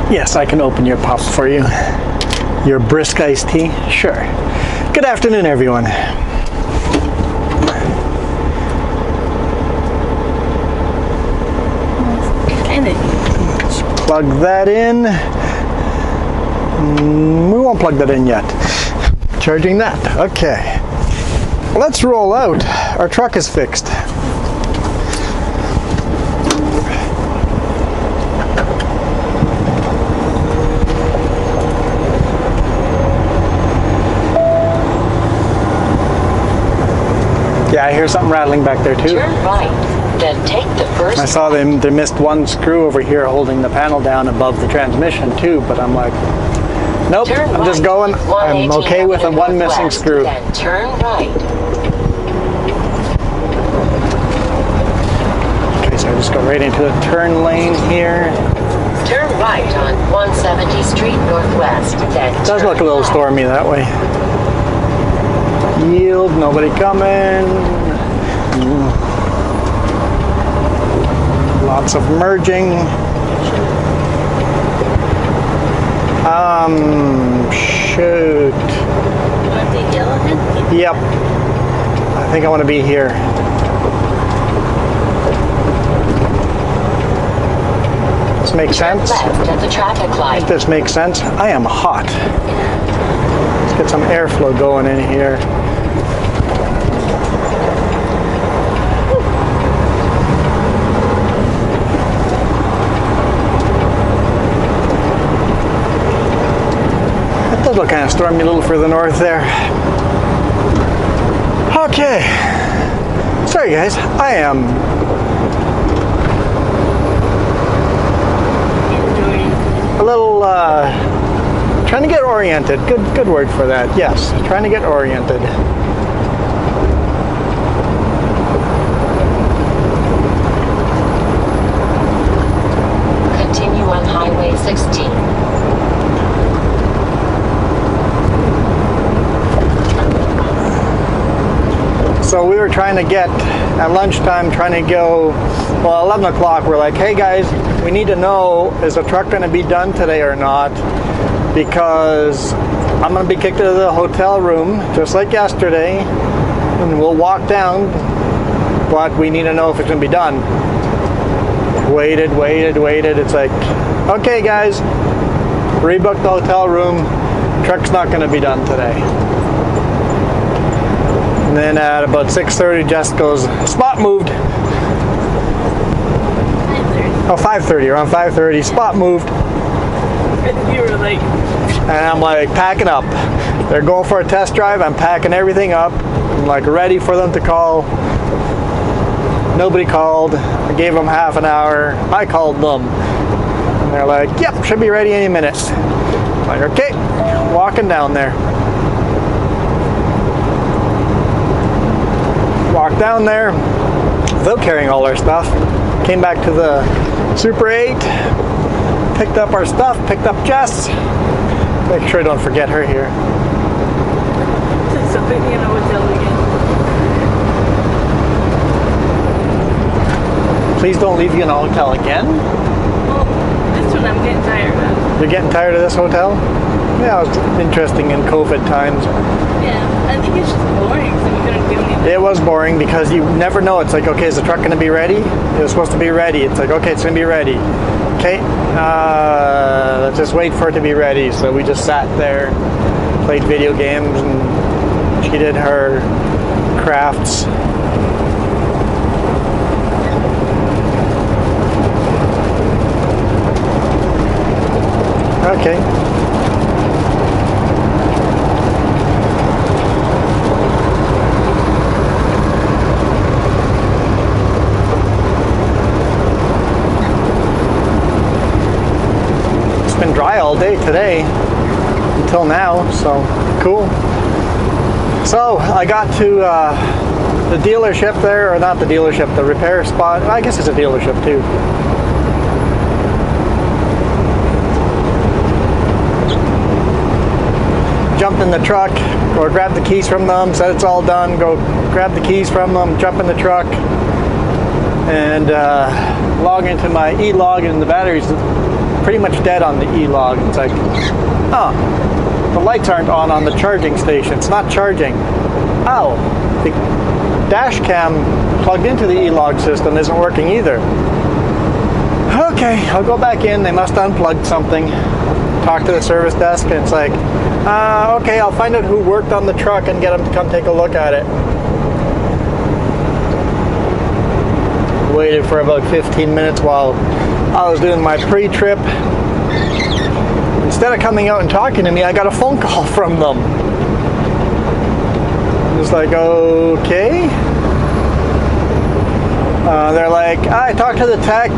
Yes, I can open your pop for you. Your brisk iced tea? Sure. Good afternoon, everyone. Let's plug that in. We won't plug that in yet. Charging that. Okay. Let's roll out. Our truck is fixed. Yeah, I hear something rattling back there too. Turn right, then take the first. I saw they missed one screw over here holding the panel down above the transmission too, but I'm like, nope, Turn I'm just right, going. I'm okay with the one missing screw. Then turn right. Okay, so I just go right into the turn lane here. Turn right on 170 Street Northwest. Then It does look a little stormy that way. Yield, nobody coming. Lots of merging. Shoot. You want to take Yellowhead? Yep. I think I want to be here. This makes sense. left at the traffic I light. think this makes sense. I am hot. Let's get some airflow going in here. It does look kind of stormy a little further north there. Okay. Sorry guys, I am a little trying to get oriented. Good word for that. Yes, trying to get oriented. Continue on Highway 16. So we were trying to get, at lunchtime, trying to go, well, 11 o'clock, we're like, hey guys, we need to know, is the truck going to be done today or not? Because I'm going to be kicked out of the hotel room, just like yesterday, and we'll walk down, but we need to know if it's going to be done. Waited. It's like, okay guys, rebooked the hotel room, truck's not going to be done today. And then at about 6:30, Jess goes, spot moved. 5:30. Oh, 5:30, around 5:30, spot moved. You were like, And I'm like, packing up. They're going for a test drive, I'm packing everything up. I'm like ready for them to call. Nobody called. I gave them half an hour. I called them. And they're like, yep, should be ready any minute. I'm like, okay, walking down there. Walked down there without carrying all our stuff. Came back to the Super 8, picked up our stuff, picked up Jess. Make sure I don't forget her here. so put me in a hotel again. Please don't leave you in a hotel again. Well, this one I'm getting tired of. You're getting tired of this hotel? Yeah, it was interesting in COVID times. Yeah, I think it's just boring, so we couldn't do anything. It was boring because you never know. It's like, okay, is the truck going to be ready? It was supposed to be ready. It's like, okay, it's going to be ready. Okay, let's just wait for it to be ready. So we just sat there, played video games, and she did her crafts. Okay. It's been dry all day today until now, so cool. So I got to the dealership there, or not the dealership, the repair spot. I guess it's a dealership too. Jumped in the truck, or grabbed the keys from them, said it's all done, go grab the keys from them, jump in the truck, and log into my e-log, and the battery's pretty much dead on the E-Log. It's like, oh, the lights aren't on the charging station. It's not charging. Oh, the dash cam plugged into the E-Log system isn't working either. Okay, I'll go back in. They must have unplugged something. Talk to the service desk, and it's like, okay, I'll find out who worked on the truck and get them to come take a look at it. Waited for about 15 minutes while I was doing my pre-trip. Instead of coming out and talking to me, I got a phone call from them. I was like, okay. They're like, I talked to the tech,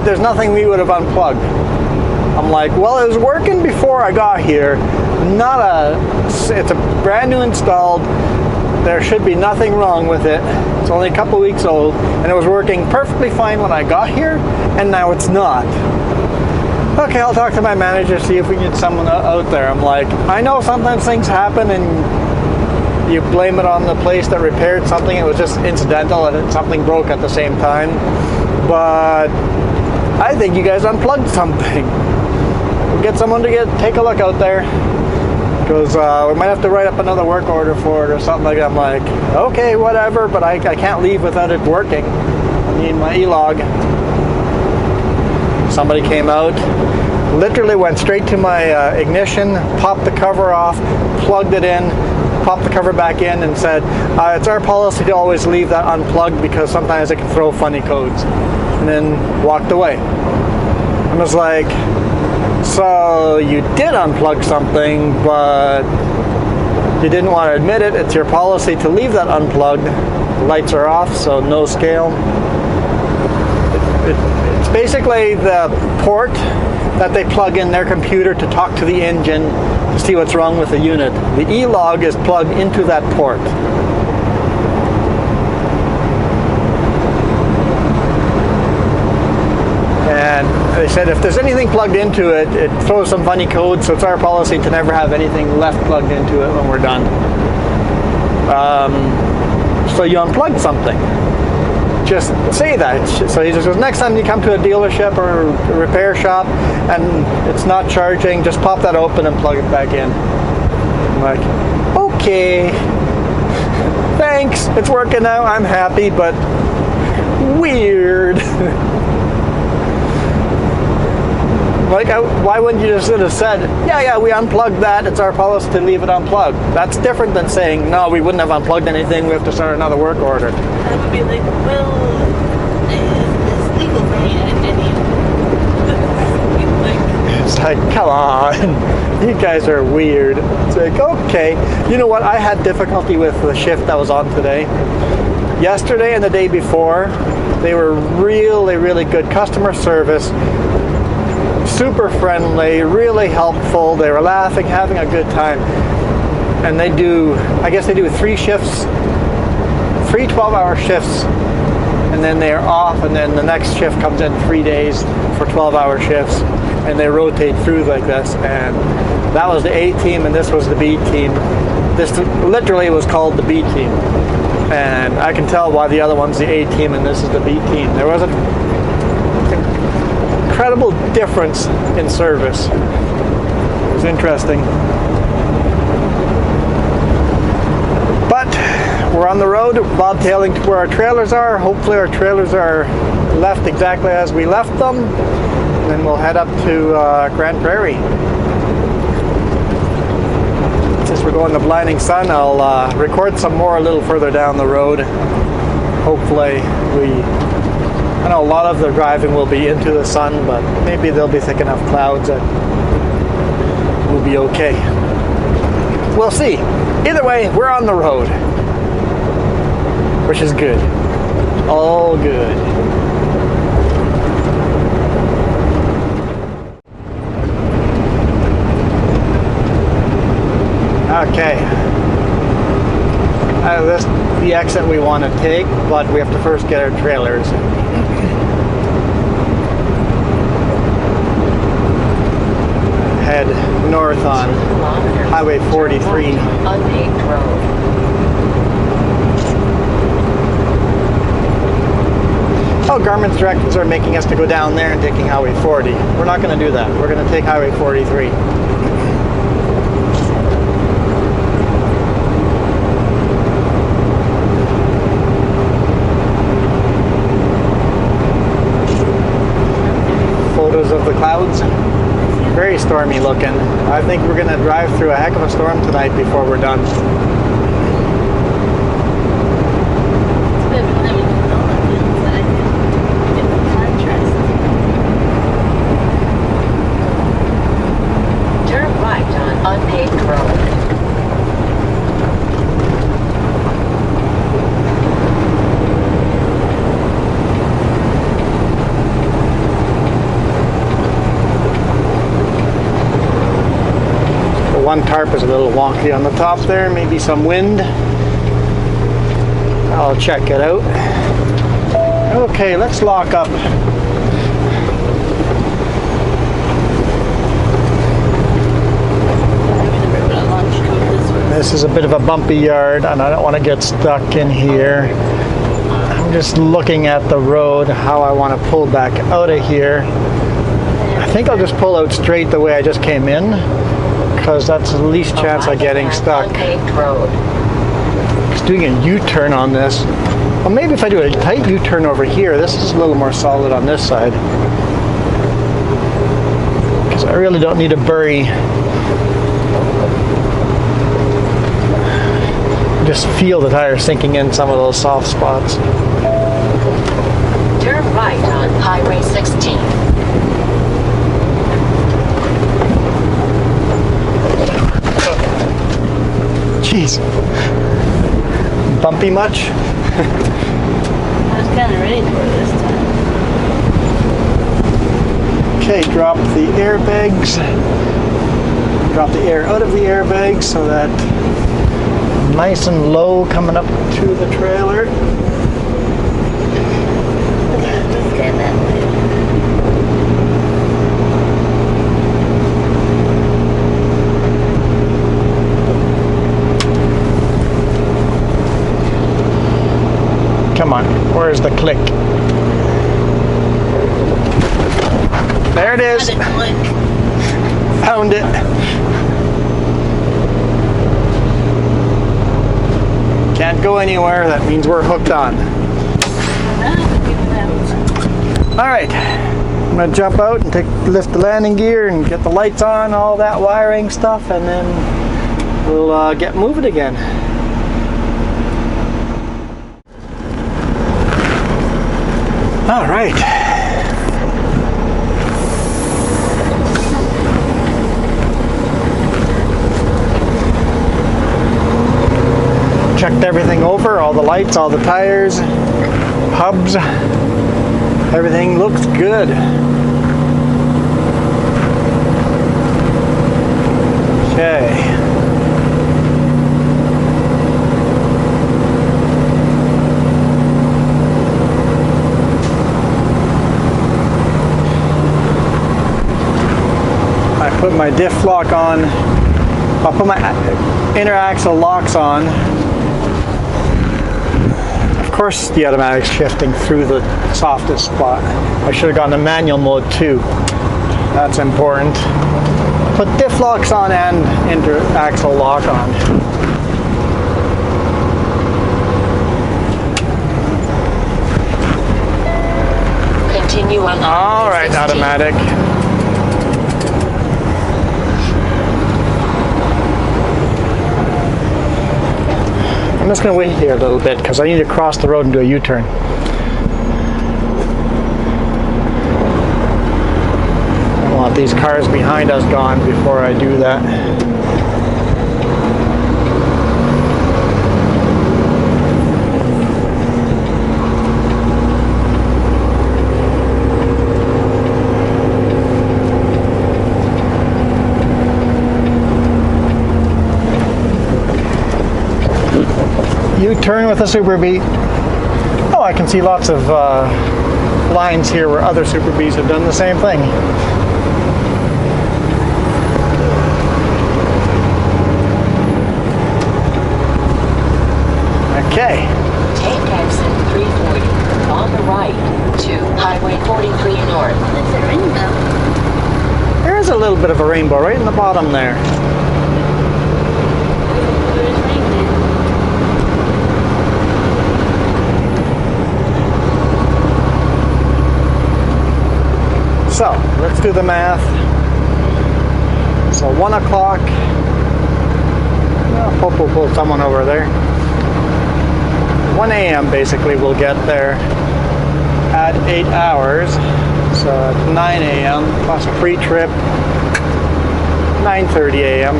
there's nothing we would have unplugged. I'm like, well, it was working before I got here. It's a brand new installed. There should be nothing wrong with it. It's only a couple weeks old, and it was working perfectly fine when I got here, and now it's not. Okay, I'll talk to my manager, see if we can get someone out there. I'm like, I know sometimes things happen and you blame it on the place that repaired something. It was just incidental and something broke at the same time. But I think you guys unplugged something. We'll get someone to take a look out there, because we might have to write up another work order for it or something like that. I'm like, okay, whatever, but I can't leave without it working. I need my E-Log. Somebody came out, literally went straight to my ignition, popped the cover off, plugged it in, popped the cover back in, and said, it's our policy to always leave that unplugged because sometimes it can throw funny codes. And then walked away. I was like, so you did unplug something, but you didn't want to admit it. It's your policy to leave that unplugged. The lights are off, so no scale. It's basically the port that they plug in their computer to talk to the engine to see what's wrong with the unit. The E-Log is plugged into that port. And they said if there's anything plugged into it, it throws some funny code, so it's our policy to never have anything left plugged into it when we're done. So you unplugged something. Just say that. So he just goes, next time you come to a dealership or a repair shop and it's not charging, just pop that open and plug it back in. I'm like, okay, thanks, it's working now, I'm happy, but weird. Like, why wouldn't you just have said, yeah, we unplugged that, it's our policy to leave it unplugged. That's different than saying, no, we wouldn't have unplugged anything, we have to start another work order. I would be like, well, it's legal for me, and It's like, come on, you guys are weird. It's like, okay. You know what, I had difficulty with the shift that was on today. Yesterday and the day before, they were really, really good customer service. Super friendly, really helpful. They were laughing, having a good time. And I guess they do 3 shifts, 3 12-hour shifts, and then they're off, and then the next shift comes in 3 days for 12-hour shifts, and they rotate through like this. And that was the A team, and this was the B team. This literally was called the B team. And I can tell why the other one's the A team and this is the B team. There was an incredible difference in service. It was interesting. But we're on the road, bobtailing to where our trailers are. Hopefully our trailers are left exactly as we left them. And then we'll head up to Grand Prairie. Since we're going to Blinding Sun, I'll record some more a little further down the road. Hopefully I know a lot of the driving will be into the sun, but maybe there'll be thick enough clouds that we'll be okay. We'll see. Either way, we're on the road, which is good. All good. Okay. This is the exit we want to take, but we have to first get our trailers. Head north on Highway 43. Unpaved road. Oh government's directives are making us to go down there and taking Highway 40. We're not going to do that. We're going to take Highway 43. Photos of the clouds. Very stormy looking. I think we're going to drive through a heck of a storm tonight before we're done. Turn right on unpaved road. One tarp is a little wonky on the top there, maybe some wind. I'll check it out. Okay, let's lock up. This is a bit of a bumpy yard and I don't want to get stuck in here. I'm just looking at the road, how I want to pull back out of here. I think I'll just pull out straight the way I just came in, because that's the least chance of getting stuck. Just doing a U-turn on this. Well, maybe if I do a tight U-turn over here, this is a little more solid on this side. Because I really don't need to bury. Just feel the tire sinking in some of those soft spots. Turn right on Highway 16. Jeez. Bumpy much? I was kind of ready for it this time. Okay, drop the airbags. Drop the air out of the airbags so that nice and low coming up to the trailer. Let's get that way. Come on, where's the click? There it is. Found it. Can't go anywhere, that means we're hooked on. Alright, I'm gonna jump out and lift the landing gear and get the lights on, all that wiring stuff, and then we'll get moving again. All right. Checked everything over, all the lights, all the tires, hubs. Everything looks good. Okay. Put my diff lock on. I'll put my inner axle locks on. Of course the automatic's shifting through the softest spot. I should have gone to manual mode too. That's important. Put diff locks on and inner axle lock on. Continue on. All right, automatic. I'm just going to wait here a little bit because I need to cross the road and do a U-turn. I want these cars behind us gone before I do that. U-turn with a Super Bee. Oh, I can see lots of lines here where other Super Bees have done the same thing. Okay. Take exit 340 on the right to Highway 43 north. There's a rainbow. There is a little bit of a rainbow right in the bottom there. There's reindeer. So, let's do the math. So 1 o'clock. Well, hope we'll pull someone over there. 1 a.m. basically we'll get there at 8 hours. So at 9 a.m. plus pre-trip, 9:30 a.m.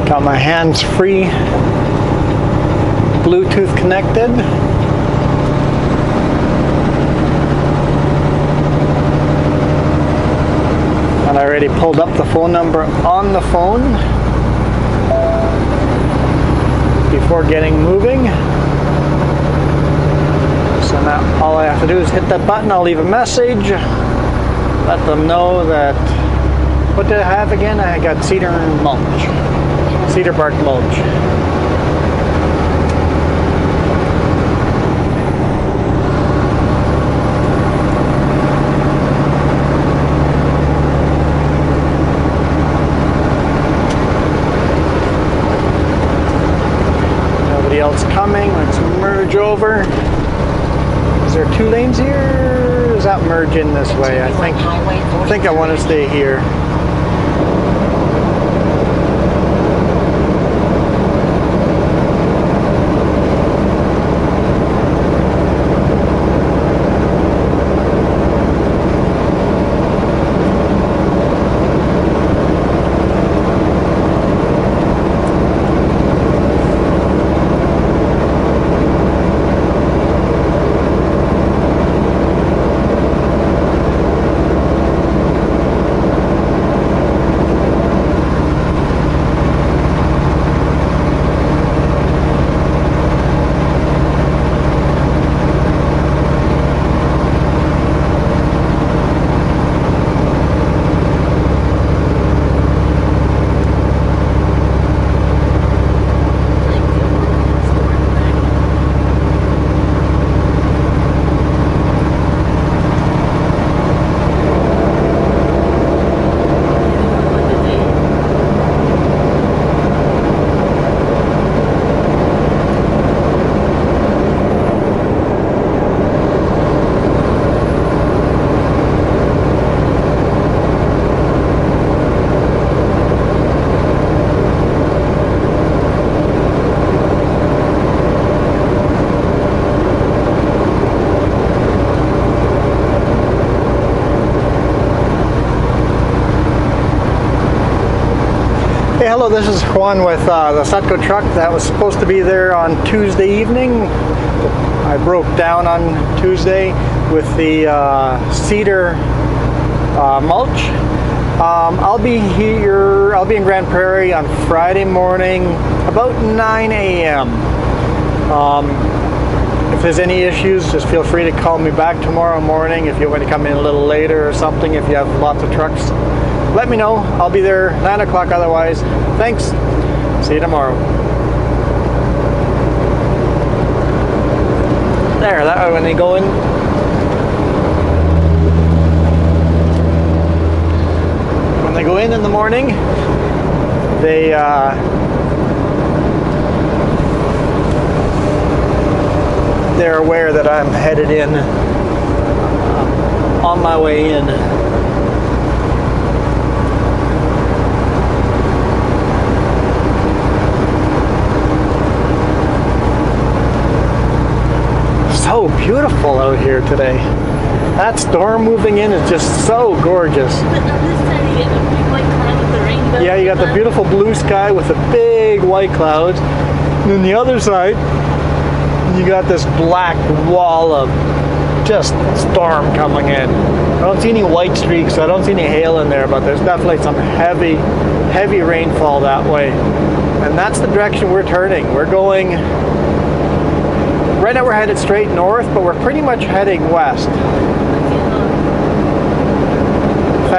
Got my hands free, Bluetooth connected. And I already pulled up the phone number on the phone before getting moving. So now all I have to do is hit that button. I'll leave a message, let them know that, what did I have again? I got cedar mulch. Cedar bark mulch. Nobody else coming. Let's merge over. Is there 2 lanes here? Does that merge in this way? I think I want to stay here. Hey, hello, this is Juan with the Sutco truck that was supposed to be there on Tuesday evening. I broke down on Tuesday with the cedar mulch. I'll be here, I'll be in Grand Prairie on Friday morning about 9 a.m. If there's any issues, just feel free to call me back tomorrow morning if you want to come in a little later or something, if you have lots of trucks. Let me know. I'll be there 9 o'clock otherwise. Thanks. See you tomorrow. There, that when they go in. When they go in the morning, they're aware that I'm headed in on my way in. So beautiful out here today. That storm moving in is just so gorgeous. But on this side you get a big white cloud with the rainbow. Yeah, you got the beautiful blue sky with the big white clouds. And then the other side, you got this black wall of just storm coming in. I don't see any white streaks, I don't see any hail in there, but there's definitely some heavy rainfall that way. And that's the direction we're turning. We're going, right now we're headed straight north, but we're pretty much heading west.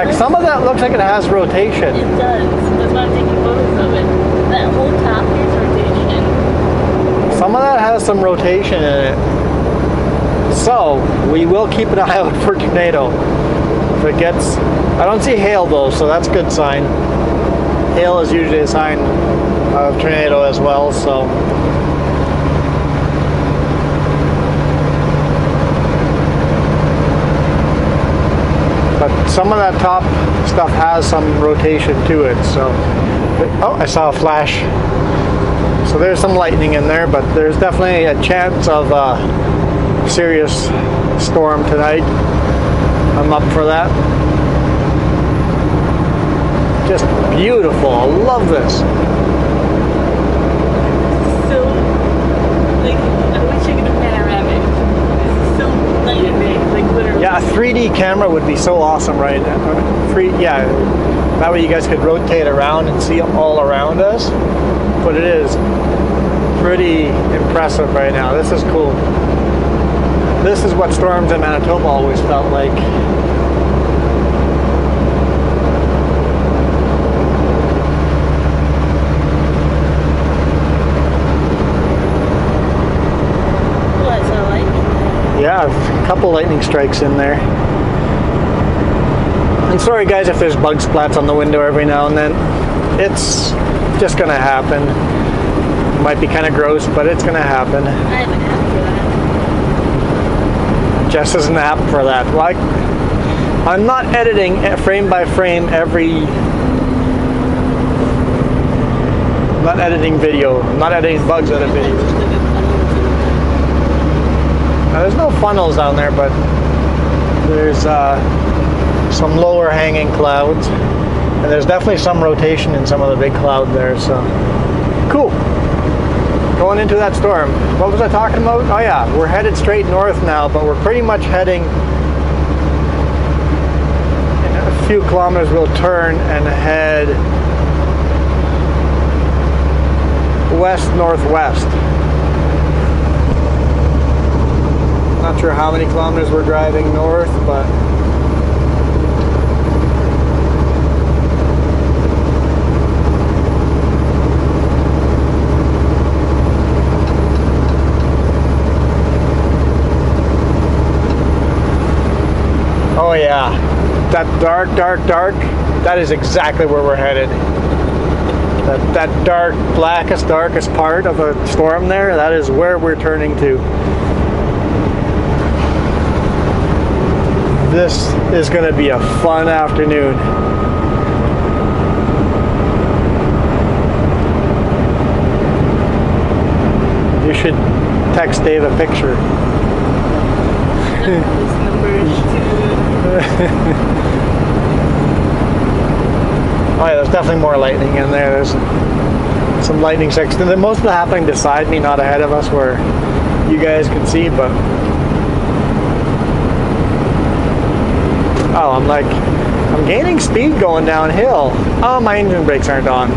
fact, some of that looks like it has rotation. It does. That's why I'm taking photos of it. That whole top is rotation. Some of that has some rotation in it. So, we will keep an eye out for tornado. If it gets... I don't see hail though, so that's a good sign. Hail is usually a sign of tornado as well, so... But some of that top stuff has some rotation to it, so... Oh, I saw a flash. So there's some lightning in there, but there's definitely a chance of a serious storm tonight. I'm up for that. Just beautiful. I love this. So, like, I wish I could do panoramic. It's so light and big, like literally. Yeah, a 3D camera would be so awesome right now. Yeah, that way you guys could rotate around and see all around us. But it is pretty impressive right now. This is cool. This is what storms in Manitoba always felt like. What, so lightning? Yeah, a couple lightning strikes in there. And sorry guys if there's bug splats on the window every now and then. It's just gonna happen. Might be kind of gross, but it's gonna happen. I have an app for that. Jess is an app for that. Like, I'm not editing frame by frame every... I'm not editing video. I'm not editing bugs out of videos. Now, there's no funnels down there, but there's some lower hanging clouds. And there's definitely some rotation in some of the big cloud there, so cool. Going into that storm. What was I talking about? Oh yeah, we're headed straight north now, but we're pretty much heading in a few kilometers. We'll turn and head west-northwest. Not sure how many kilometers we're driving north, but oh yeah, that dark, that is exactly where we're headed. That dark, darkest part of a storm there, that is where we're turning to. This is going to be a fun afternoon. You should text Dave a picture. This number is Oh yeah, there's definitely more lightning in there. There's some lightning strikes. Most of it happening beside me, not ahead of us where you guys can see, but oh, I'm gaining speed going downhill. Oh, my engine brakes aren't on.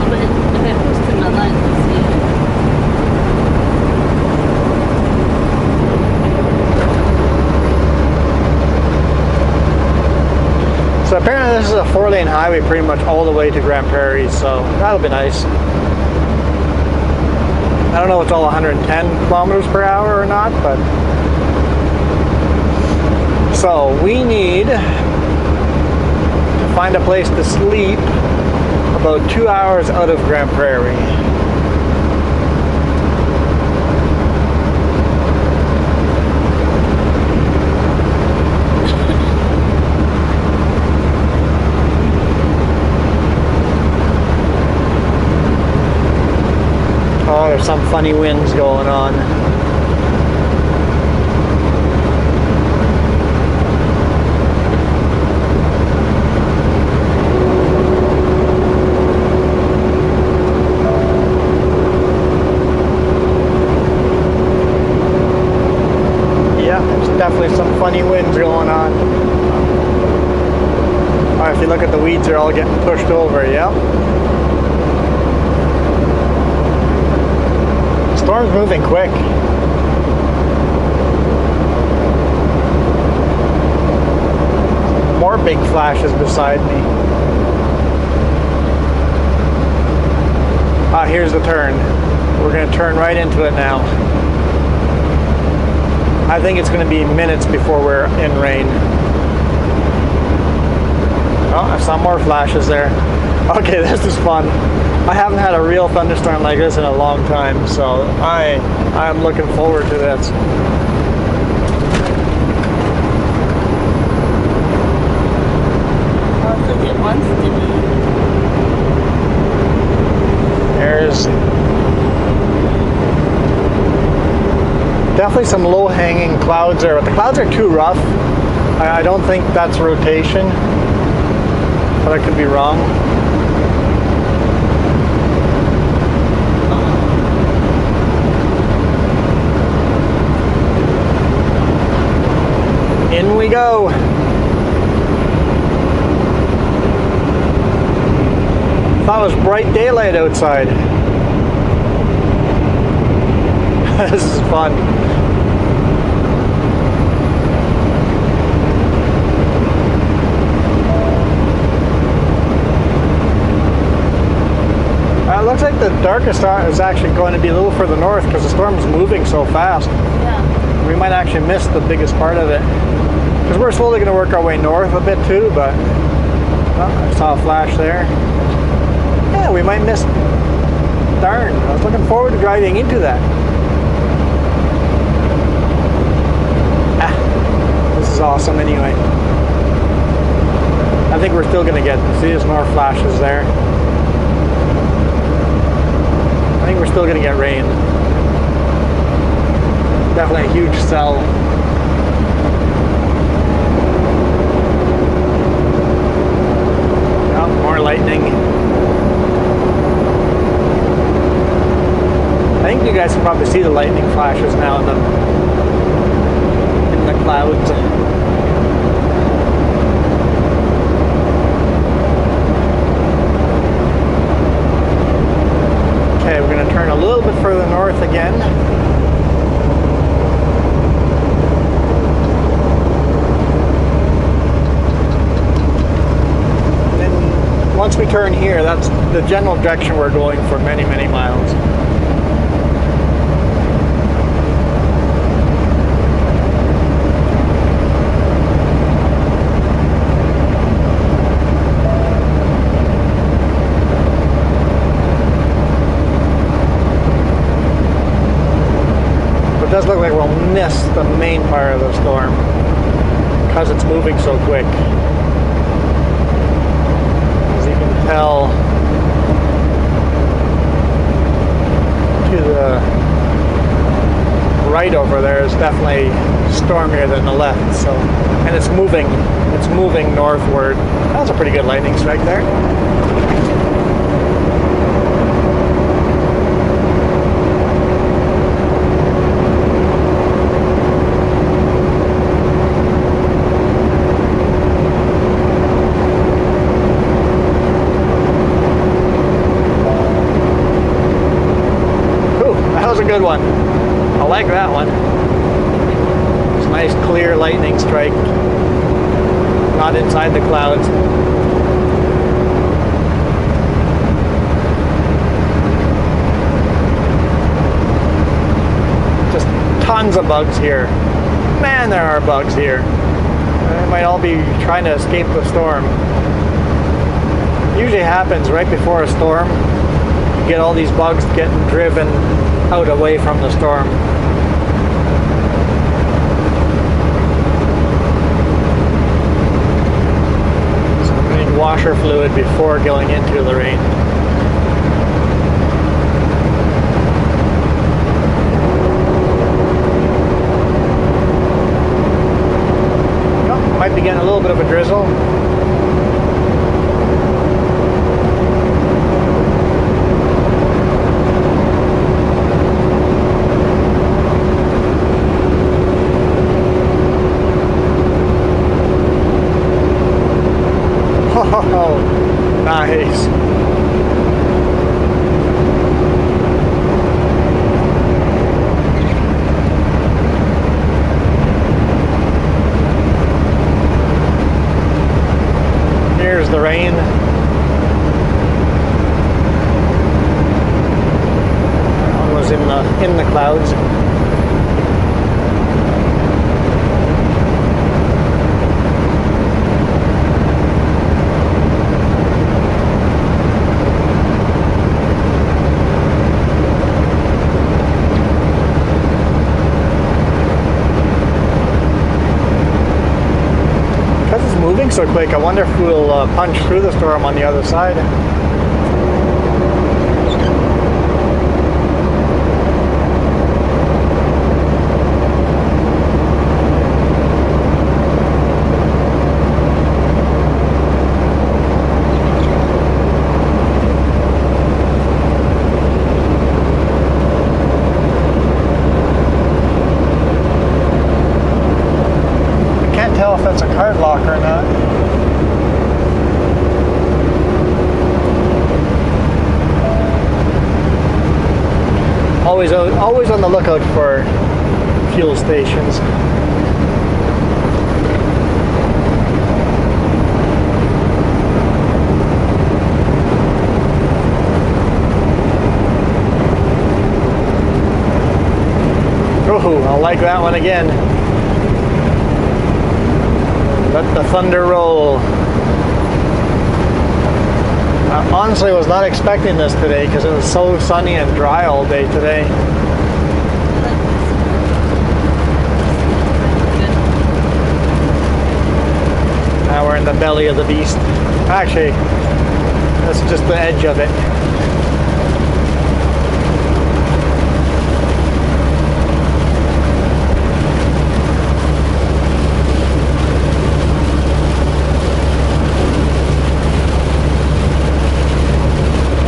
But if I post to my line, let's see. So apparently this is a 4-lane highway pretty much all the way to Grand Prairie, so that'll be nice. I don't know if it's all 110 kilometers per hour or not, but... So we need to find a place to sleep about 2 hours out of Grand Prairie. Oh, there's some funny winds going on. Yeah, there's definitely some funny winds going on. Alright, if you look at the weeds, they're all getting pushed over, yep. Storm's moving quick. big flashes beside me. Ah, here's the turn. We're going to turn right into it now. I think it's going to be minutes before we're in rain. Oh, I saw more flashes there. Okay, this is fun. I haven't had a real thunderstorm like this in a long time, so I'm looking forward to this. Because it wants to be. There's definitely some low-hanging clouds there, but the clouds are too rough. I don't think that's rotation, but I could be wrong. In we go. Thought it was bright daylight outside. This is fun. It looks like the darkest hour is actually going to be a little further north because the storm is moving so fast. Yeah. We might actually miss the biggest part of it. Because we're slowly going to work our way north a bit too, but oh, I saw a flash there. Yeah, we might miss. Darn, I was looking forward to driving into that. This is awesome anyway. I think we're still going to get, see there's more flashes there. I think we're still going to get rain. Definitely a huge cell. Oh, more lightning. I think you guys can probably see the lightning flashes now in the clouds. Okay, we're going to turn a little bit further north again. And then once we turn here, that's the general direction we're going for many, many miles. It does look like we'll miss the main part of the storm because it's moving so quick. As you can tell, to the right over there is definitely stormier than the left. So, and it's moving northward. That was a pretty good lightning strike there. Good one. I like that one. It's a nice clear lightning strike. Not inside the clouds. Just tons of bugs here. Man, there are bugs here. They might all be trying to escape the storm. It usually happens right before a storm. You get all these bugs getting driven out away from the storm. So we need washer fluid before going into the rain. Oh, might be getting a little bit of a drizzle. Oh, nice. the rain. Almost in the clouds. Moving so quick, I wonder if we'll punch through the storm on the other side. I can't tell if that's a card lock or not. Always on the lookout for fuel stations. Oh, I like that one again. Let the thunder roll. I honestly was not expecting this today because it was so sunny and dry all day today. Now we're in the belly of the beast. Actually, that's just the edge of it.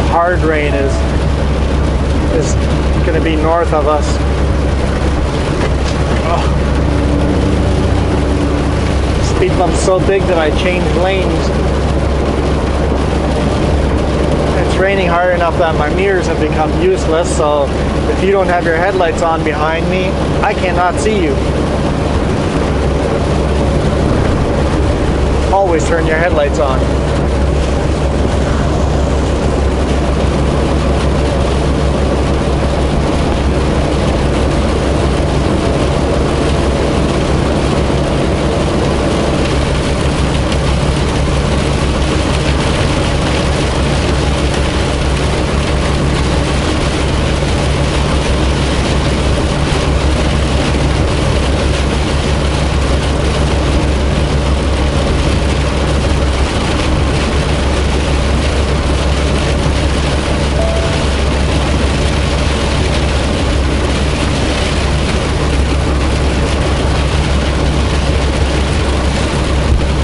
Hard rain is going to be north of us. Oh. Speed bump's so big that I changed lanes. It's raining hard enough that my mirrors have become useless, so if you don't have your headlights on behind me, I cannot see you. Always turn your headlights on.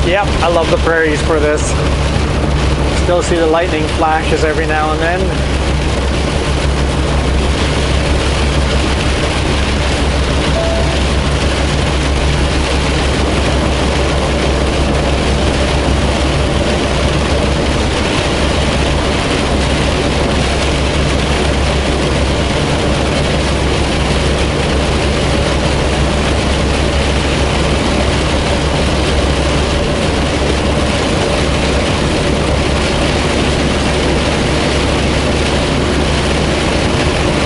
Yep, I love the prairies for this. Still see the lightning flashes every now and then.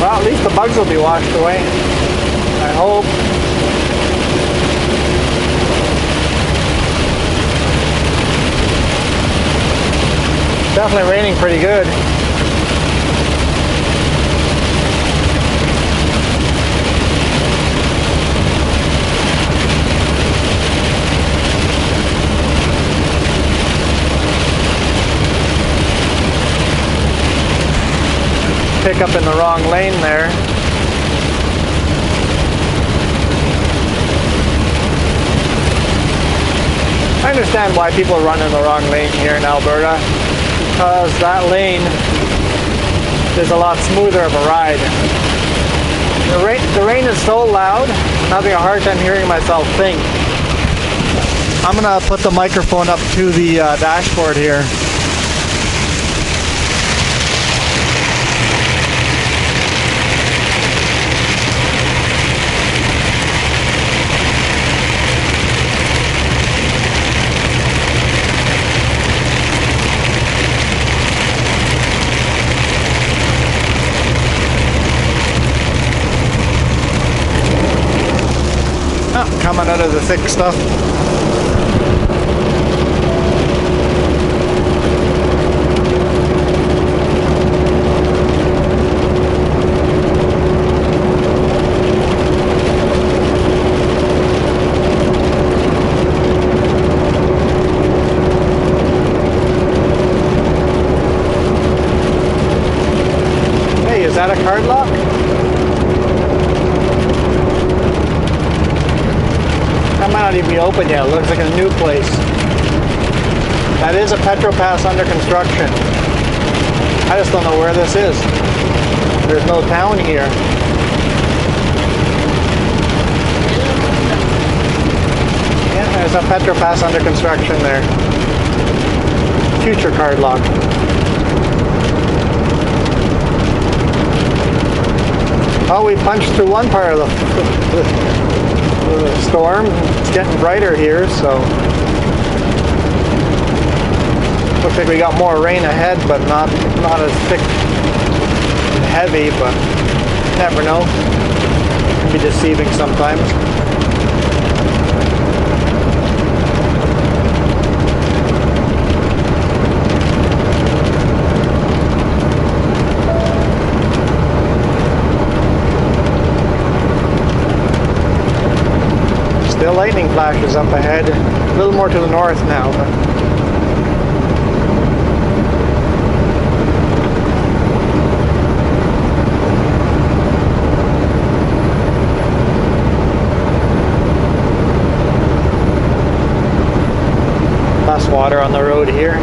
Well, at least the bugs will be washed away, I hope. Definitely raining pretty good. Pick up in the wrong lane there. I understand why people run in the wrong lane here in Alberta, because that lane is a lot smoother of a ride. The rain is so loud, I'm having a hard time hearing myself think. I'm gonna put the microphone up to the dashboard here. coming out of the thick stuff. Hey, is that a card lock? That might not even be open yet. It looks like a new place. That is a Petropass under construction. I just don't know where this is. There's no town here. Yeah, there's a Petropass under construction there. Future card lock. Oh, we punched through one part of the storm. It's getting brighter here, so looks like we got more rain ahead, but not as thick and heavy, but never know. Can be deceiving sometimes. Still lightning flashes up ahead. A little more to the north now, but less water on the road here.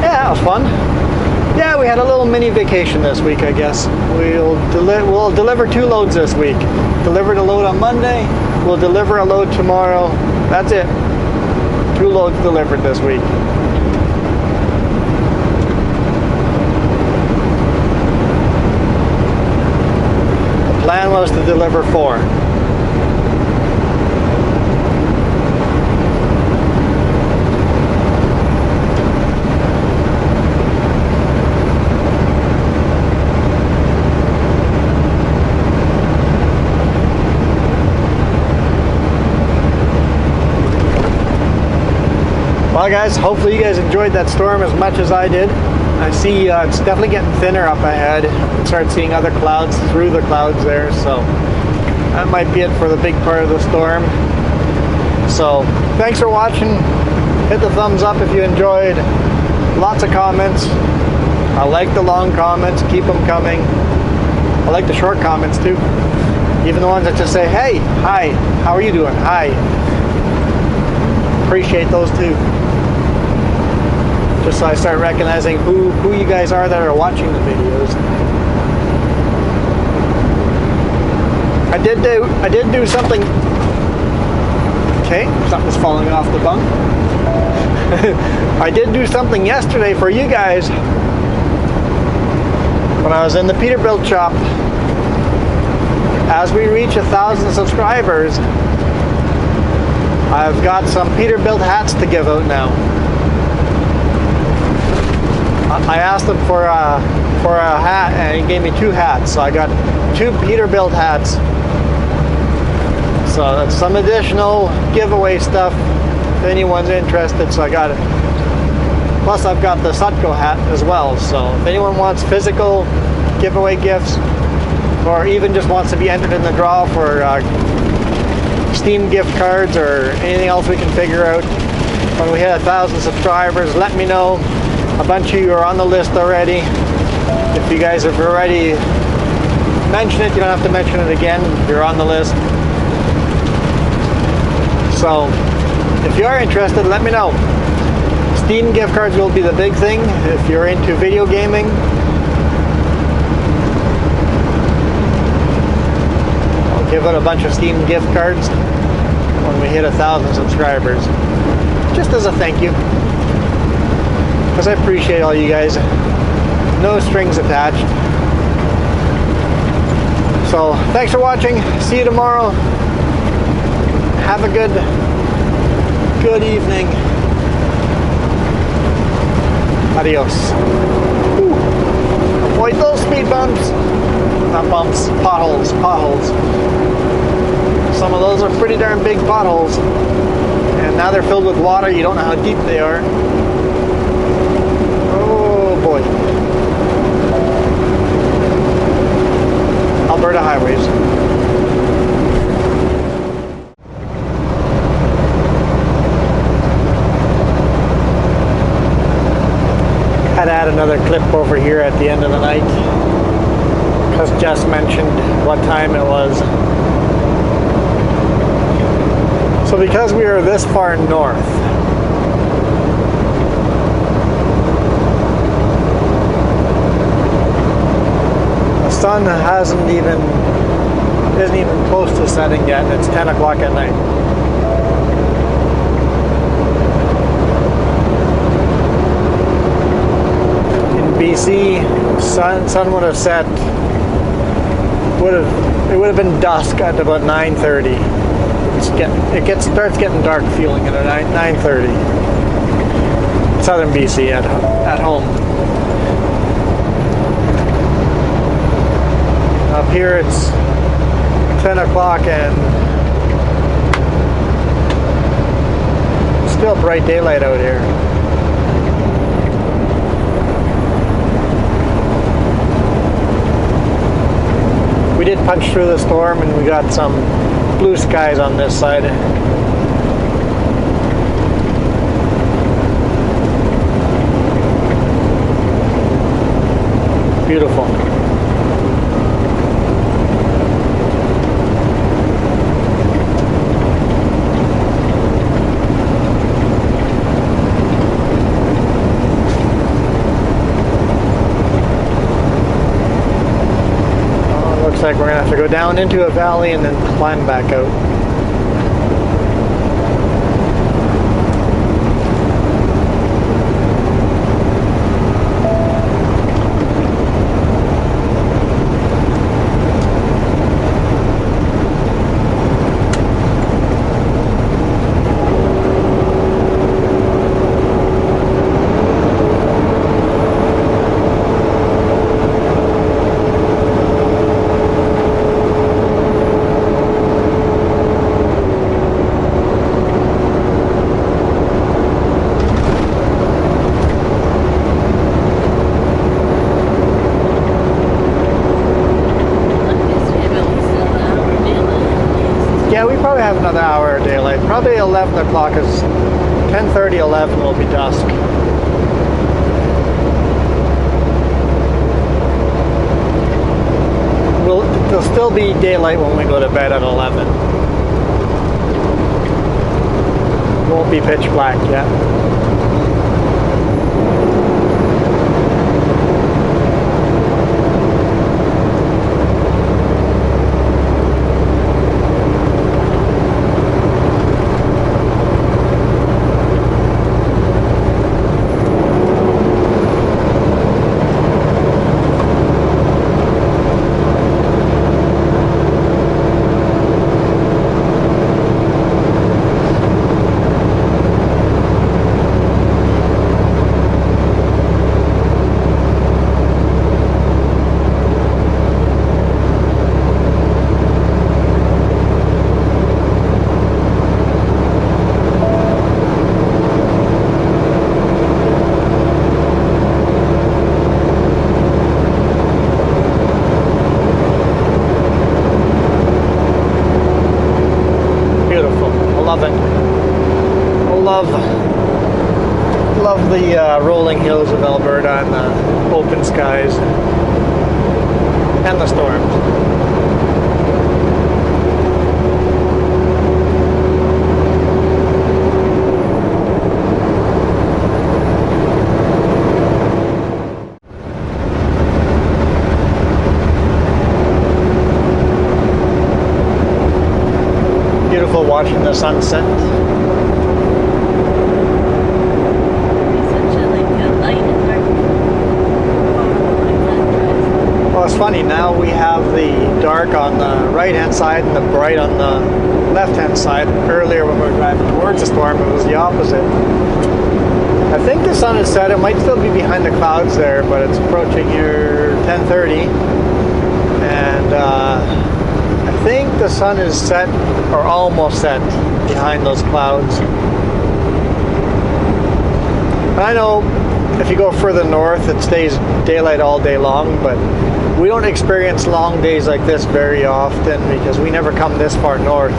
Yeah, that was fun. Yeah, we had a little mini vacation this week, I guess. We'll deliver 2 loads this week. Delivered a load on Monday. We'll deliver a load tomorrow. That's it. 2 loads delivered this week. The plan was to deliver 4. Well guys, hopefully you guys enjoyed that storm as much as I did. I see it's definitely getting thinner up ahead. Start seeing other clouds through the clouds there, so that might be it for the big part of the storm. So thanks for watching. Hit the thumbs up if you enjoyed. Lots of comments. I like the long comments, keep them coming. I like the short comments too. Even the ones that just say, hey, hi, how are you doing? Hi. Appreciate those too. Just so I start recognizing who you guys are that are watching the videos. I did do something. Okay, something's falling off the bunk. I did do something yesterday for you guys when I was in the Peterbilt shop. As we reach 1,000 subscribers, I've got some Peterbilt hats to give out now. I asked him for a hat, and he gave me 2 hats. So I got 2 Peterbilt hats. So that's some additional giveaway stuff if anyone's interested. So I got it. Plus I've got the Sutco hat as well. So if anyone wants physical giveaway gifts, or even just wants to be entered in the draw for Steam gift cards or anything else we can figure out when we hit 1,000 subscribers, let me know. A bunch of you are on the list already. If you guys have already mentioned it, you don't have to mention it again. You're on the list. So if you are interested, let me know. Steam gift cards will be the big thing if you're into video gaming. I'll give out a bunch of Steam gift cards when we hit 1,000 subscribers, just as a thank you. Because I appreciate all you guys. No strings attached. So, thanks for watching. See you tomorrow. Have a good evening. Adios. Ooh. Avoid those speed bumps. not bumps, potholes. Some of those are pretty darn big potholes. And now they're filled with water. You don't know how deep they are. Oh boy. Alberta highways. I'd add another clip over here at the end of the night, because Jess mentioned what time it was. So because we are this far north, the sun isn't even close to setting yet, and it's 10 o'clock at night. BC, sun would have set. It would have been dusk at about 9:30. Starts getting dark feeling at 9:30. Southern BC at home. Up here it's 10 o'clock and still bright daylight out here. We did punch through the storm and we got some blue skies on this side. Beautiful. Looks like we're gonna have to go down into a valley and then climb back out. Yeah, we probably have another hour of daylight. Probably 11 o'clock is 10:30, 11 will be dusk. There'll still be daylight when we go to bed at 11. Won't be pitch black yet. Love the rolling hills of Alberta and the open skies and the storms. Beautiful watching the sunset. Well, it's funny, now we have the dark on the right hand side and the bright on the left hand side. Earlier when we were driving towards the storm, it was the opposite. I think the sun has set. It might still be behind the clouds there, but it's approaching here 10:30. And I think the sun is set or almost set behind those clouds. I know if you go further north, it stays daylight all day long, but we don't experience long days like this very often because we never come this far north,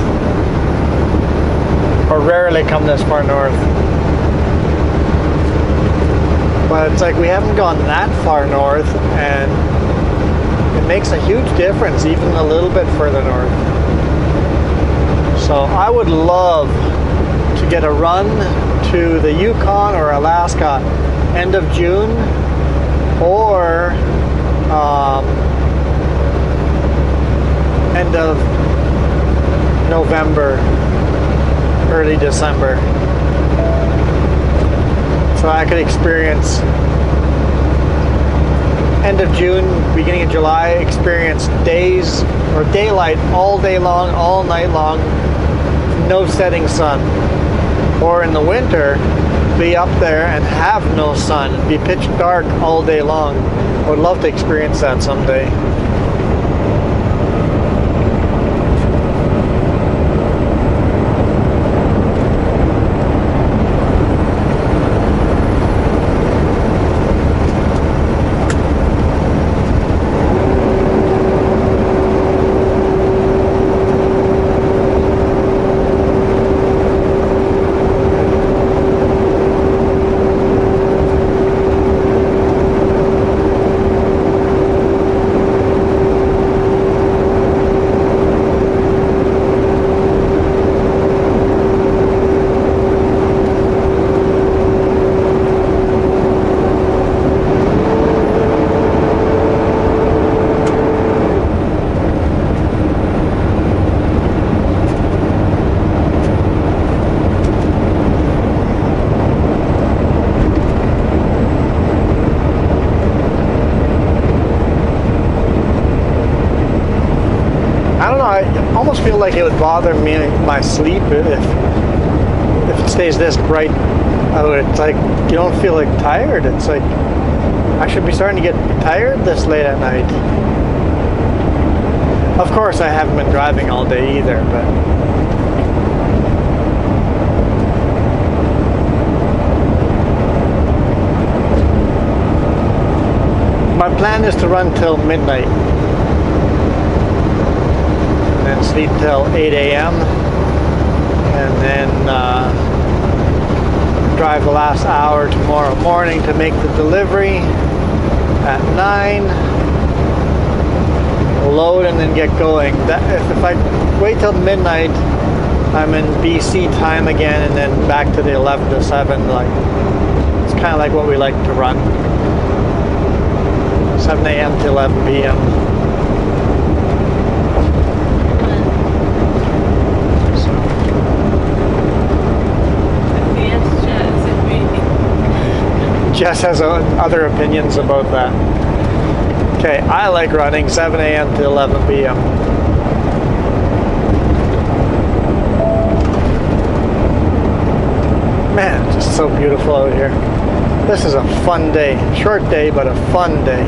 or rarely come this far north. But it's like we haven't gone that far north, and it makes a huge difference even a little bit further north. So I would love to get a run to the Yukon or Alaska end of June, or end of November, early December, so I could experience end of June, beginning of July, experience days or daylight all day long, all night long, no setting sun. Or in the winter, be up there and have no sun, be pitch dark all day long. I would love to experience that someday. I almost feel like it would bother me, my sleep, if it stays this bright. It's like you don't feel like tired. It's like I should be starting to get tired this late at night. Of course, I haven't been driving all day either, but my plan is to run till midnight. Sleep till 8 a.m. and then drive the last hour tomorrow morning to make the delivery at 9, load and then get going. If I wait till midnight, I'm in BC time again, and then back to the 11 to 7. Like, it's kind of like what we like to run, 7 a.m. to 11 p.m. Jess has other opinions about that. Okay, I like running 7 a.m. to 11 p.m. Man, it's just so beautiful out here. This is a fun day. Short day, but a fun day.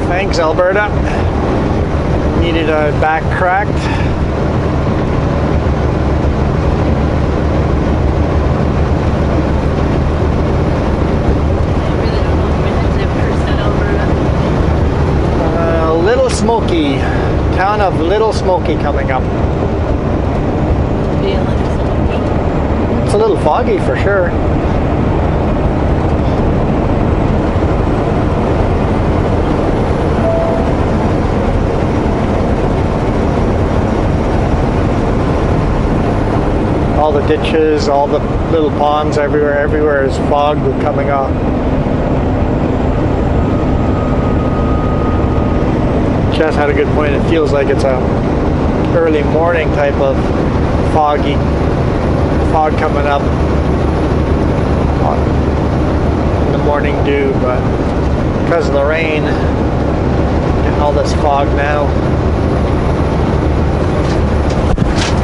Thanks, Alberta. Needed a back cracked. Little Smoky, town of Little Smoky coming up. It's a little foggy for sure. All the ditches, all the little ponds everywhere is fog coming off. Jess had a good point. It feels like it's a early morning type of fog coming up. morning dew, but because of the rain, getting all this fog now.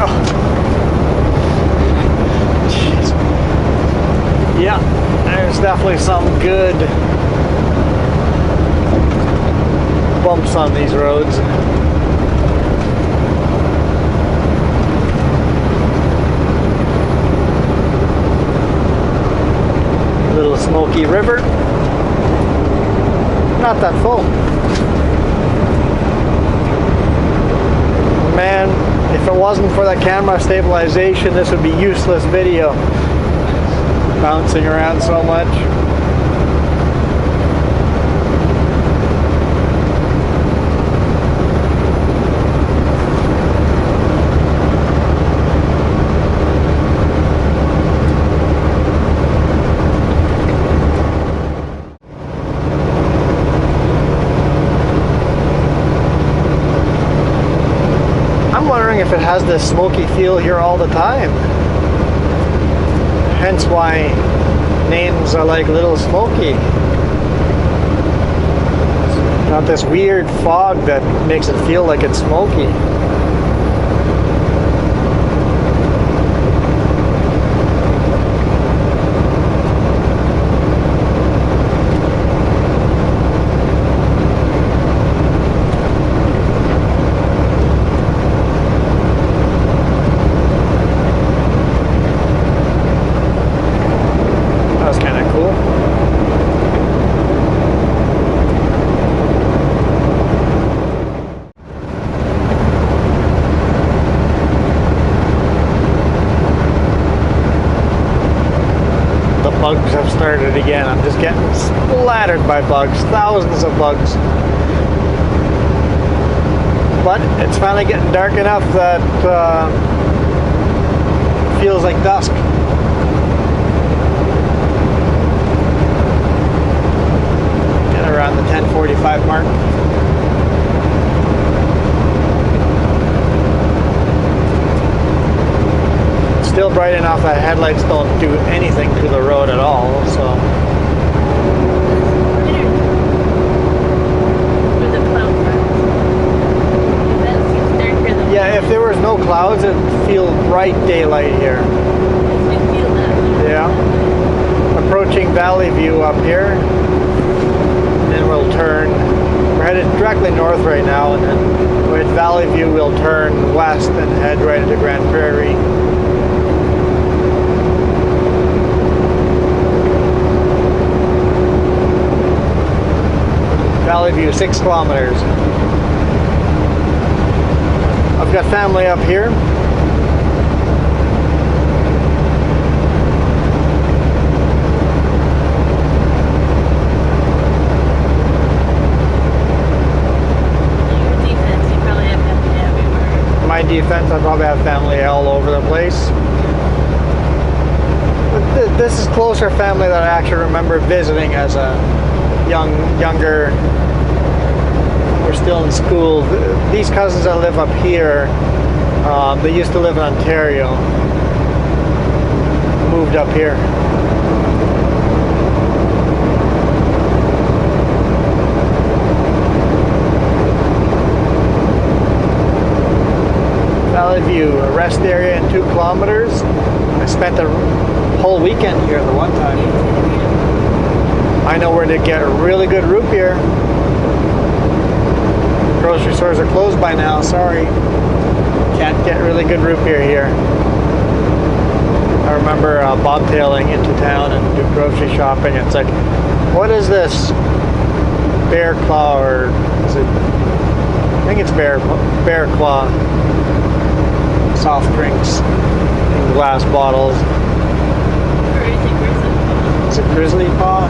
Oh. Jeez. Yeah, there's definitely some good bumps on these roads. Little Smoky River. Not that full. Man, if it wasn't for the camera stabilization, this would be useless video. Bouncing around so much. I'm wondering if it has this smoky feel here all the time. Hence why names are like Little Smoky. It's got this weird fog that makes it feel like it's smoky. Bugs have started again. I'm just getting splattered by bugs, thousands of bugs. But it's finally getting dark enough that feels like dusk. Get around the 10:45 mark. Still bright enough that headlights don't do anything to the road at all, so. Yeah, if there was no clouds, it'd feel bright daylight here. Yeah. Approaching Valley View up here. And then we'll turn. We're headed directly north right now, and then with Valley View we'll turn west and head right into Grand Prairie. Valley View, 6 kilometers. I've got family up here. Your defense, you probably have family everywhere. My defense, I probably have family all over the place. But this is closer family that I actually remember visiting as a younger. We're still in school. These cousins that live up here, they used to live in Ontario. Moved up here. Valley View, a rest area in 2 kilometers. I spent the whole weekend here the one time. I know where to get a really good root beer. Grocery stores are closed by now, sorry. Can't get really good root beer here. I remember bobtailing into town and do grocery shopping. It's like, what is this? Bear Claw, or is it? I think it's Bear Claw. Soft drinks in glass bottles. Or is it Grizzly Paw? Is it Grizzly Paw?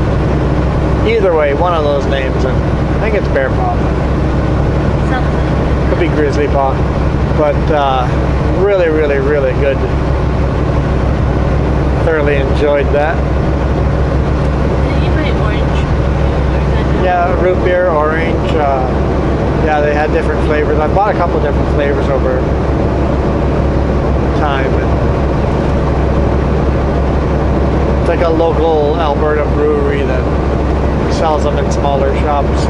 Either way, one of those names. And I think it's Bear Paw. Something. Could be Grizzly Paw. But really, really, really good. Thoroughly enjoyed that. Did you buy orange? Yeah, root beer, orange. Yeah, they had different flavors. I bought a couple of different flavors over time. And like a local Alberta brewery that sells them in smaller shops.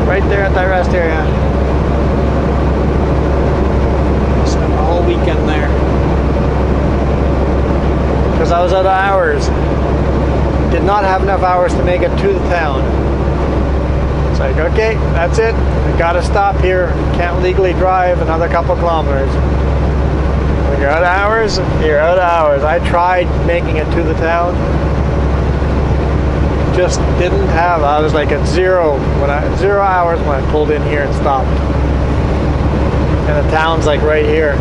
Right there at that rest area. Spent the whole weekend there. Because I was out of hours. Did not have enough hours to make it to the town. It's like, okay, that's it. I gotta stop here. Can't legally drive another couple kilometers. When you're out of hours, you're out of hours. I tried making it to the town. Just didn't have. I was like at 0 hours when I pulled in here and stopped. And the town's like right here.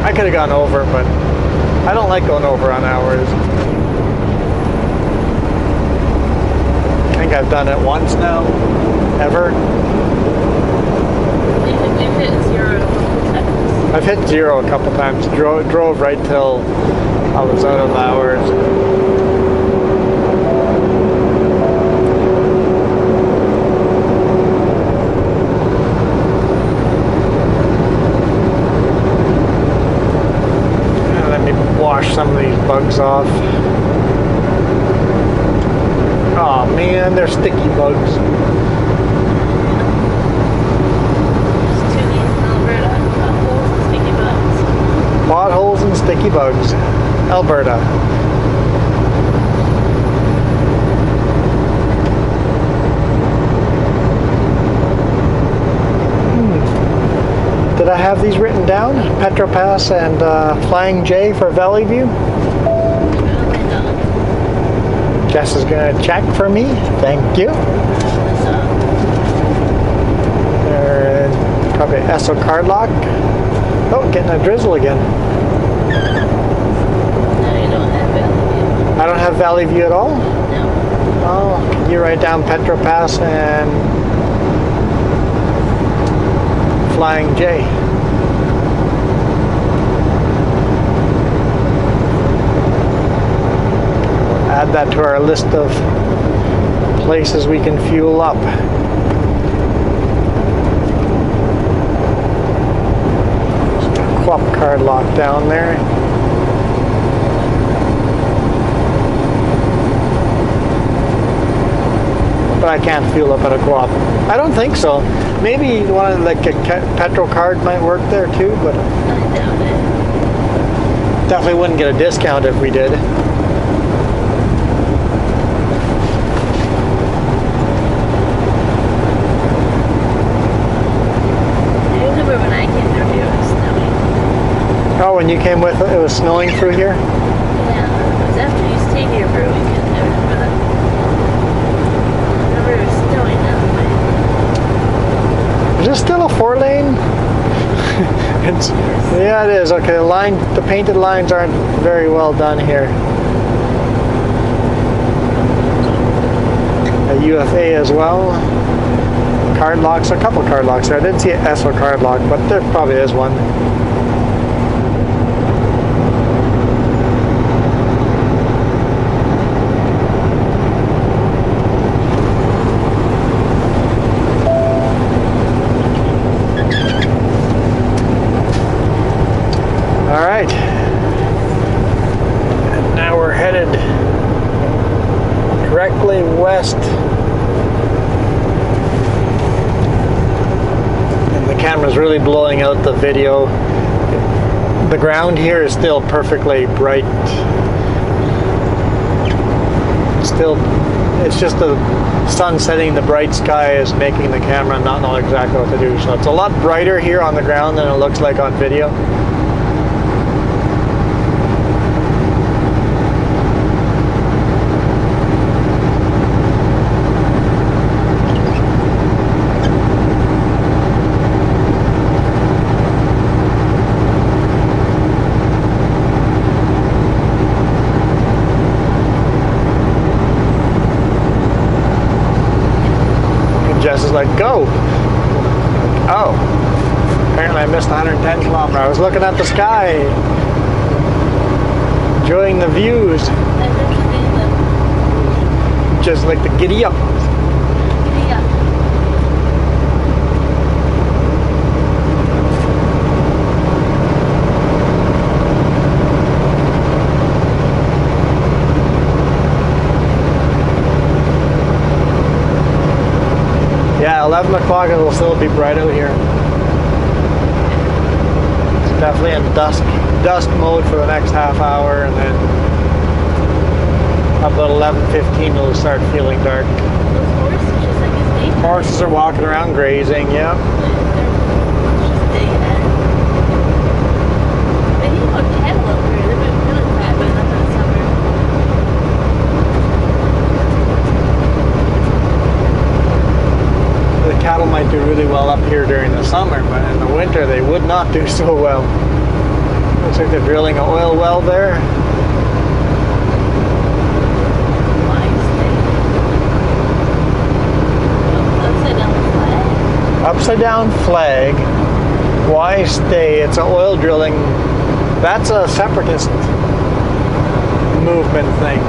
I could have gone over, but I don't like going over on hours. I think I've done it once now. Ever. You've hit 0 a couple times. I've hit 0 a couple times. Drove right till I was out of hours. And let me wash some of these bugs off. Oh man, they're sticky bugs. There's too many in Alberta. Potholes and sticky bugs. Potholes and sticky bugs. Alberta. Did I have these written down? Petropass and Flying J for Valley View? Probably not. Jess is going to check for me. Thank you. There, probably Esso card lock. Oh, getting a drizzle again. No, you don't have Valley View. I don't have Valley View at all? No. Oh, can you write down Petropass and Flying J? Add that to our list of places we can fuel up. Quap card lock down there. But I can't fuel up at a Quap. I don't think so. Maybe one of like a petrol card might work there too, but I doubt it. definitely wouldn't get a discount if we did. I remember when I came through here, it was snowing. Oh, when you came with it was snowing through here? Yeah, it was after you stayed here for a weekend. I remember that. I remember it was snowing that way. Is this still a 4-lane? It's, yeah, it is. Okay, the painted lines aren't very well done here. A UFA as well. Card locks, a couple card locks there. I didn't see an S or card lock, but there probably is one. All right. And now we're headed directly west. And the camera's really blowing out the video. The ground here is still perfectly bright. It's just the sun setting, the bright sky is making the camera not know exactly what to do. So it's a lot brighter here on the ground than it looks like on video. Jess is like, go. Oh, apparently I missed 110 kilometers. I was looking at the sky, enjoying the views. I think you did Just like the giddy up. Yeah. Yeah, 11 o'clock it will still be bright out here. It's definitely in dusk mode for the next half hour, and then about 11:15 it'll start feeling dark. Those horses just like it's daytime. Horses are walking around grazing, yeah. It's just day ahead. They need to go cattle up here. They've been really bad, but not in the summer. The cattle might do really well up here during the summer, but in the winter they would not do so well. Looks like they're drilling an oil well there. Upside down flag. Why stay? It's an oil drilling. That's a separatist movement thing.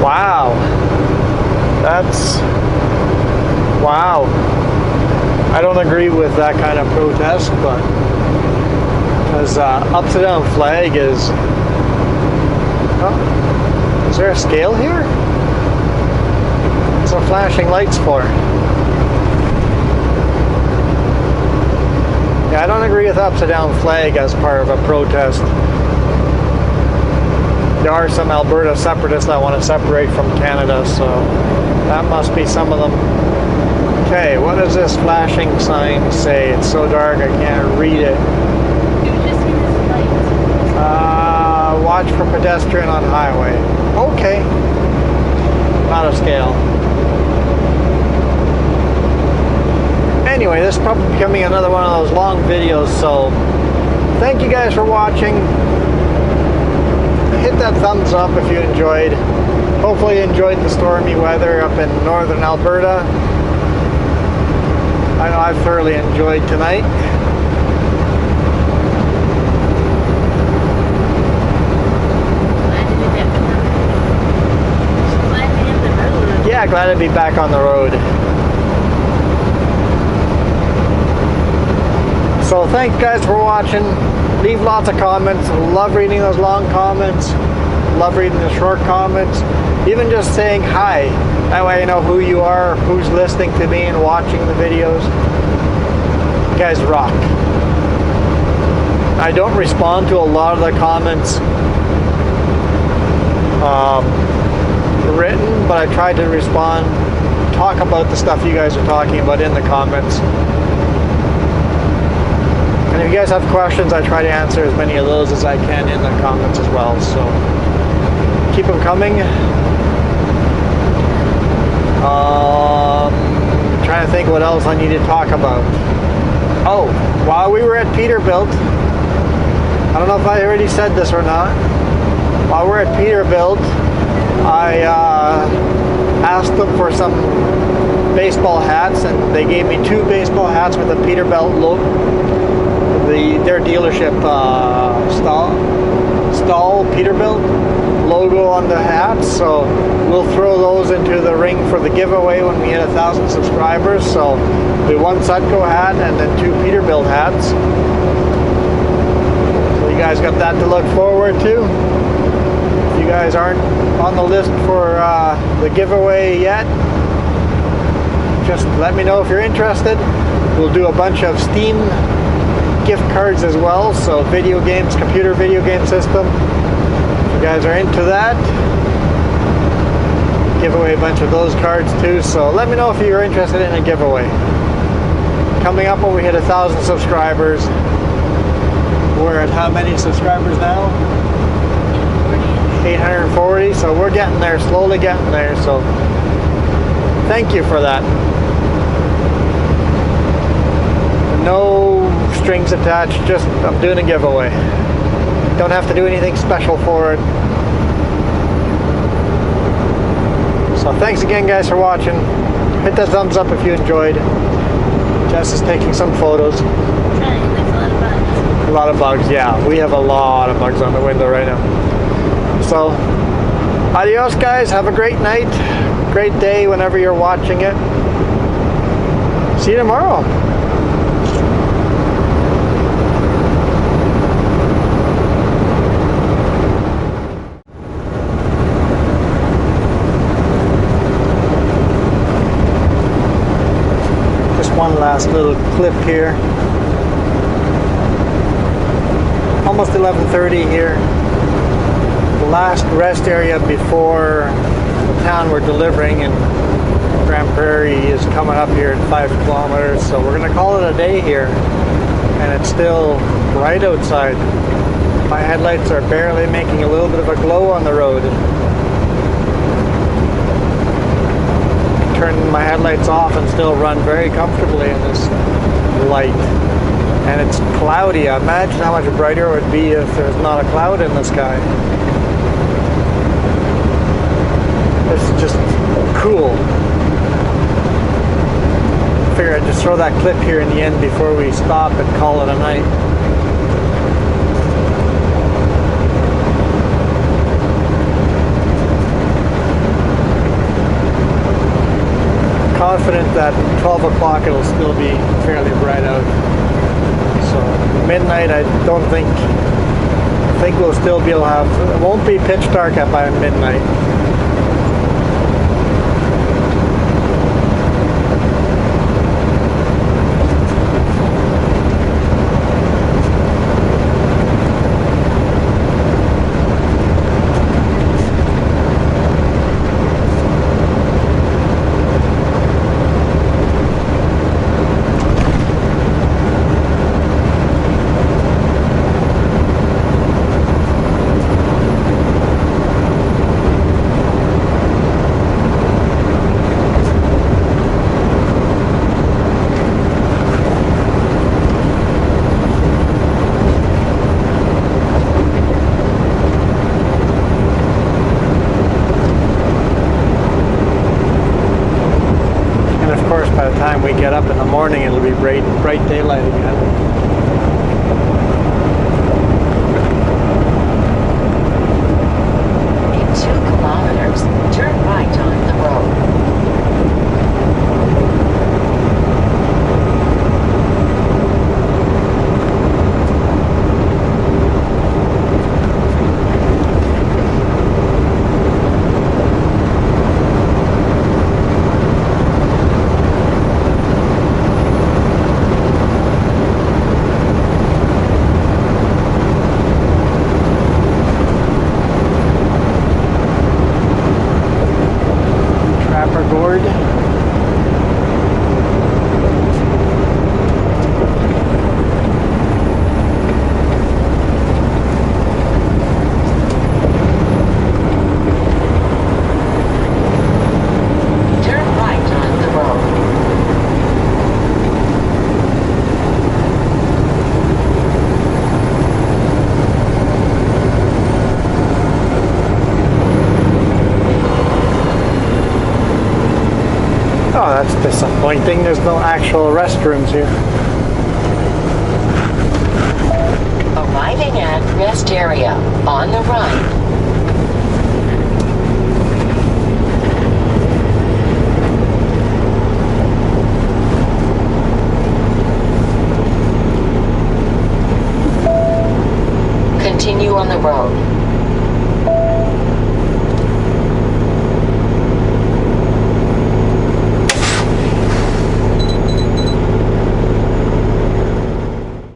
Wow. That's. Wow. I don't agree with that kind of protest, but. Because upside down flag is. Oh, is there a scale here? What's the flashing lights for? Yeah, I don't agree with upside down flag as part of a protest. There are some Alberta separatists that want to separate from Canada, so that must be some of them. Okay, what does this flashing sign say? It's so dark I can't read it. You just see this light. Watch for pedestrian on highway. Okay. Not a scale. Anyway, this is probably becoming another one of those long videos, so thank you guys for watching. Hit that thumbs up if you enjoyed. Hopefully you enjoyed the stormy weather up in northern Alberta. I know I've thoroughly enjoyed tonight. Yeah, glad to be back on the road. So thanks guys for watching. Leave lots of comments. Love reading those long comments. Love reading the short comments. Even just saying hi. That way I know who you are, who's listening to me and watching the videos. You guys rock. I don't respond to a lot of the comments written, but I try to respond, talk about the stuff you guys are talking about in the comments. And if you guys have questions, I try to answer as many of those as I can in the comments as well. So keep them coming. Trying to think what else I need to talk about. Oh, while we were at Peterbilt, I don't know if I already said this or not. While we're at Peterbilt, I asked them for some baseball hats, and they gave me 2 baseball hats with a Peterbilt logo. Their dealership Stahl Peterbilt logo on the hats, so we'll throw those into the ring for the giveaway when we hit 1,000 subscribers. So we 1 Sutco hat and then 2 Peterbilt hats. So you guys got that to look forward to. If you guys aren't on the list for the giveaway yet, just let me know if you're interested. We'll do a bunch of Steam gift cards as well, so video games, computer video game system. If you guys are into that, give away a bunch of those cards too, so let me know if you're interested in a giveaway. Coming up when we hit 1,000 subscribers. We're at how many subscribers now? 840, so we're getting there, slowly getting there, so thank you for that. No strings attached, just I'm doing a giveaway. Don't have to do anything special for it. So thanks again guys for watching. Hit that thumbs up if you enjoyed. Jess is taking some photos. Trying, there's a lot of bugs. A lot of bugs, yeah. We have a lot of bugs on the window right now. So, adios guys, have a great night, great day whenever you're watching it. See you tomorrow. one last little clip here. Almost 11:30 here. The last rest area before the town we're delivering in Grand Prairie is coming up here at 5 kilometers, so we're gonna call it a day here. And it's still bright outside. My headlights are barely making a little bit of a glow on the road. Turn my headlights off and still run very comfortably in this light. And it's cloudy. I imagine how much brighter it would be if there's not a cloud in the sky. It's just cool. Figure I'd just throw that clip here in the end before we stop and call it a night. Confident that 12 o'clock it'll still be fairly bright out. So midnight, I think we'll still be able to have, it won't be pitch dark by midnight. By the time we get up in the morning, it'll be bright daylight again. In 2 kilometers, turn right on the road. Board. Turn right on the road. Oh, that's disappointing. There's no actual restrooms here. Arriving at rest area on the right.